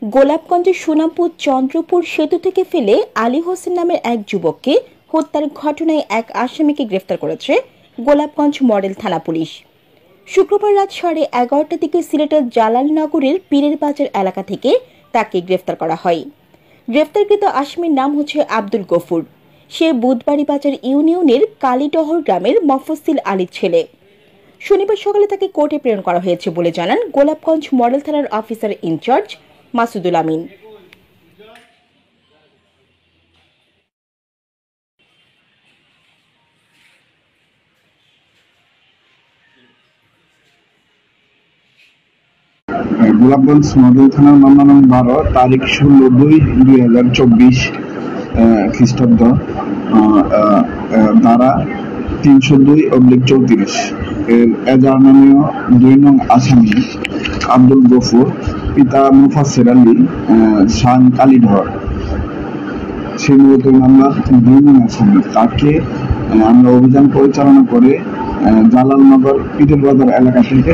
গোলাপগঞ্জের সোনাপুর চন্দ্রপুর সেতু থেকে ফেলে আলী হোসেন নামের এক যুবককে হত্যার ঘটনায় এক আসামিকে গ্রেফতার করেছে গোলাপগঞ্জ মডেল থানা পুলিশ। শুক্রবার রাত 11:30টার দিকে সিলেটের জালালনগরের পীরের বাজার এলাকা থেকে তাকে গ্রেফতার করা হয়। গ্রেফতারকৃত আসামির নাম হচ্ছে আব্দুল গফুর। সে বুধবাড়ি বাজার ইউনিয়নের কালীডহর গ্রামের মফস্সিল আলীর ছেলে। শনিবার সকালে তাকে কোর্টে প্রেরণ করা হয়েছে বলে জানান গোলাপগঞ্জ মডেল থানার অফিসার ইনচার্জ মাসুদুল আমিন। গোলাপগঞ্জ মডেল থানার মামলা নং 12 তারিখ 16/2/2024 খ্রিস্টাব্দ ধারা 302/34 এর এজার নামীয় 2 নং আসামি আব্দুল গফুর পিতা মুফাসসির আলী শান কালীডহর, সে মূলত মামলার 2 নং আসামি। তাকে আমরা অভিযান পরিচালনা করে জালালনগর পীরের বাজার এলাকা থেকে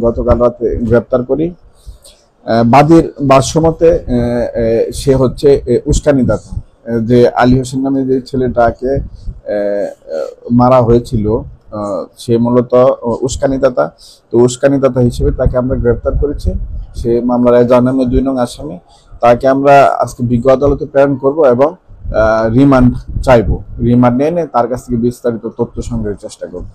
গতকাল রাতে গ্রেপ্তার করি। বাদীর ভাষ্যমতে সে হচ্ছে উস্কানিদাতা, যে আলী হোসেন নামে যে ছেলেটাকে মারা হয়েছিল সে মূলত উস্কানিদাতা। তো উস্কানিদাতা হিসেবে তাকে আমরা গ্রেপ্তার করেছি। সে মামলার এজার নামে 2 নং আসামি। তাকে আমরা আজকে বিজ্ঞ আদালতে প্রেরণ করব এবং রিমান্ড চাইবো। রিমান্ড নিয়ে তার কাছ থেকে বিস্তারিত তথ্য সংগ্রহের চেষ্টা করব।